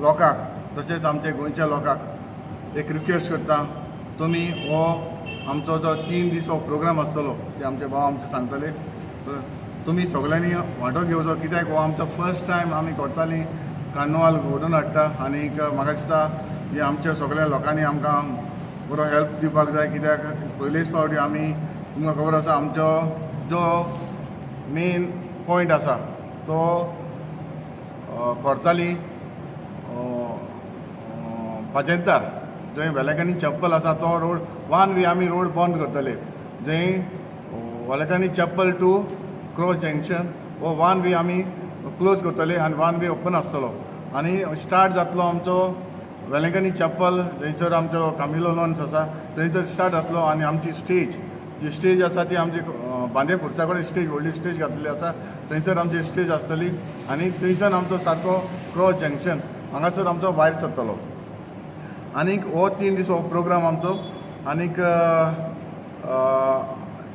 लोकांक तशेंच आमच्या गोंयच्या लोकांक एक रिक्वेस्ट करता, तुमी हो आमचो जो 3 दीस हो प्रोग्राम आसतलो ते आमचे भाव आमचे सांगतले, तुमी सगळ्यांनी वांटो घेवचो, कित्याक हो आमचो फर्स्ट टायम आमी कोर्टाली कार्निवाल घडोवन हाडटा. आनीक म्हाका दिसता की आमच्या सगळ्या लोकांनी आमकां बरो हेल्प दिवपाक जाय, कित्याक पयलेच फावटी आमी तुमकां खबर आसा आमचो जो मेन पॉयंट आसा तो कोर्ताली पाजेंतार जंय वेलेकांनी चप्पल आसा तो रोड वन वे आमी रोड बंद करतले, जंय वेलेकांनी चप्पल टू क्रॉस जंक्शन वो वन वे आमी क्लोज करतले आनी वन वे ओपन आसतलो. आनी स्टार्ट जातलो आमचो वेलेकांनी चप्पल थंयसर आमचो कामिलो लॉन्स आसा थंयसर स्टार्ट जातलो. आनी आमची स्टेज जी स्टेज आसा ती आमची बांदे खुर्सा कडेन स्टेज व्हडली स्टेज घातलेली आसा, थंयसर आमची स्टेज आसतली आनी थंयसर आमचो सारको क्रॉस जंक्शन हांगासर आमचो भायर सरतलो. आनीक हो 3 दीस हो प्रोग्राम आमचो. आनीक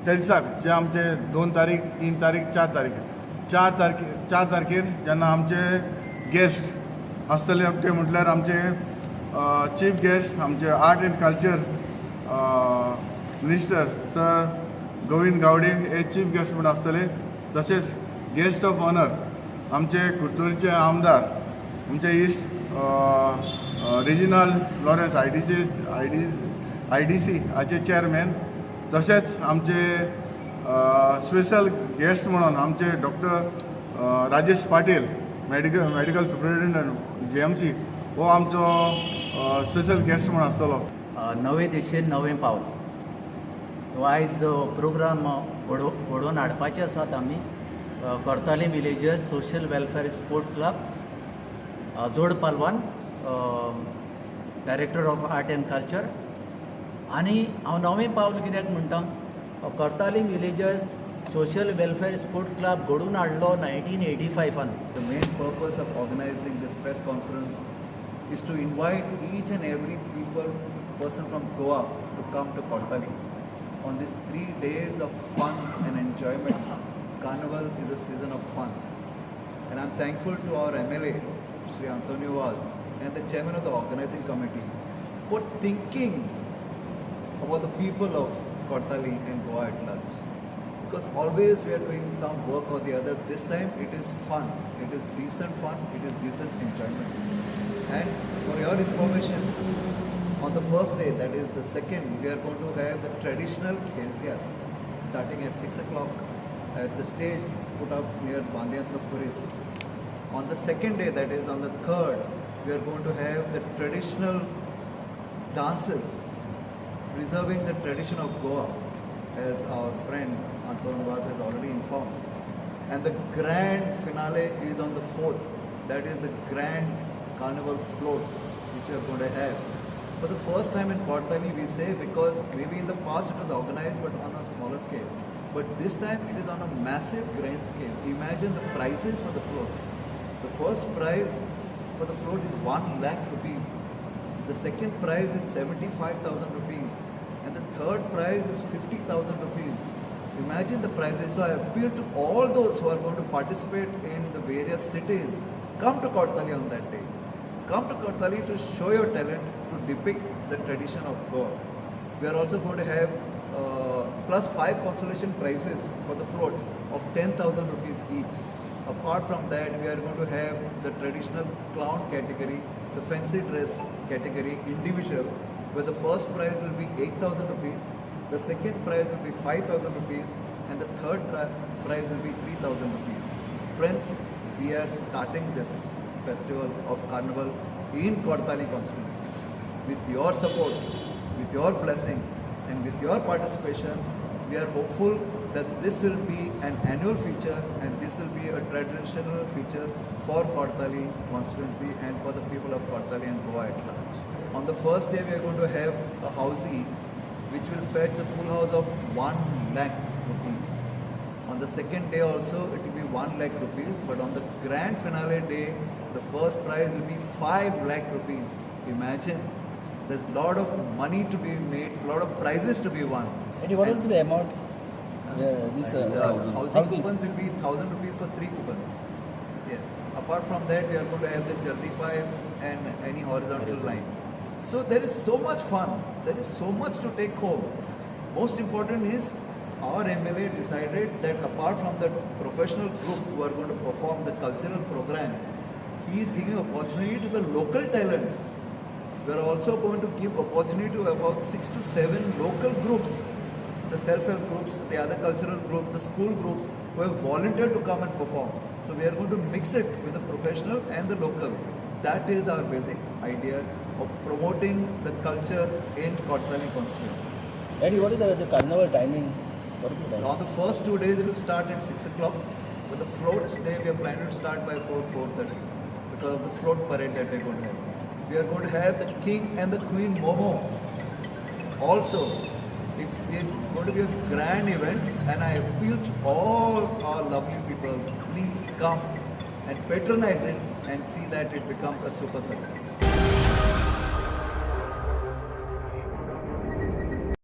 त्या दिसाक जे आमचे 2 तारीख 3 तारीख 4 तारखेर जेन्ना आमचे गेस्ट आसतले ते म्हटल्यार आमचे चीफ गेस्ट आमचे art and culture minister sir Govind Gawade हे चीफ गेस्ट म्हणून आसतले. तशेंच गेस्ट ऑफ ऑनर आमचे कुर्तोरीचे आमदार आमचे इस्ट रिजनल लॉरेन्स IDC हाचे चेअरमॅन, तशेंच आमचे स्पेशल गेस्ट म्हणून आमचे doctor Rajesh Patil medical superintendent GMC हो आमचो स्पेशल गेस्ट म्हणून आसतलो. नवे दिशेन नवें पावल हो आयज प्रोग्राम घडोवन हाडपाचे आसात आमी Cortalim villagers social welfare sport club जोड पालवान director of art and culture. आनी हांव नवें पावल कित्याक म्हणटा, Cortalim villagers social welfare sport club घडोवन हाडलो 1985. The main purpose of organizing this press conference is to invite each and every person from Goa to come to Cortalim on these 3 days of fun and enjoyment. Carnival is a season of fun, and I'm thankful to our MLA, Sri Antonio Vaz, and the chairman of the organizing committee for thinking about the people of Cortalim and Goa at large. Because always we are doing some work or the other. This time it is fun, it is decent fun, it is decent enjoyment. And for your information, on the first day, that is the second, we are going to have the traditional Kheltiar starting at 6 o'clock at the stage put up near Bandiyantlapuris. On the second day, that is on the third, we are going to have the traditional dances preserving the tradition of Goa, as our friend Anton Vaz has already informed. And the grand finale is on the 4th, that is the grand carnival float which we are going to have. For the first time in Cortalim, we say, because maybe in the past it was organized but on a smaller scale. But this time it is on a massive grand scale. Imagine the prizes for the floats. The first prize for the float is 1 lakh rupees. The second prize is 75,000 rupees. And the third prize is 50,000 rupees. Imagine the prizes. So I appeal to all those who are going to participate in the various cities, come to Cortalim on that day. Come to Cortalim to show your talent, to depict the tradition of Goa. We are also going to have plus 5 consolation prizes for the floats of 10,000 rupees each. Apart from that, we are going to have the traditional clown category, the fancy dress category individual, where the first prize will be 8,000 rupees, the second prize will be 5,000 rupees, and the third prize will be 3,000 rupees. Friends, we are starting this festival of Carnival in Cortalim constituency. With your support, with your blessing, and with your participation, we are hopeful that this will be an annual feature and this will be a traditional feature for Cortalim constituency and for the people of Cortalim and Goa at large. On the first day, we are going to have a housey which will fetch a full house of 1 lakh rupees. On the second day also, it will be 1 lakh rupees, but on the grand finale day, the first prize will be 5 lakh rupees. Imagine, there's a lot of money to be made, a lot of prizes to be won. And what will be the amount? Housing coupons will be 1,000 rupees for 3 coupons. Yes. Apart from that, we are going to have the Jaldi 5 and any horizontal line. So there is so much fun. There is so much to take home. Most important is our MLA decided that apart from the professional group who are going to perform the cultural program, he is giving opportunity to the local talents. We are also going to give opportunity to about 6 to 7 local groups, the self-help groups, the other cultural groups, the school groups who have volunteered to come and perform. So we are going to mix it with the professional and the local. That is our basic idea of promoting the culture in Cortalim constituency. Daddy, what is the carnival timing? What is the timing? On the first 2 days it will start at 6 o'clock. But the float day we are planning to start by 4:30 because of the float parade that we are going to have. We are going to have the king and the queen Momo. Also, it's going to be a grand event, and I appeal to all our lovely people, please come and patronize it and see that it becomes a super success.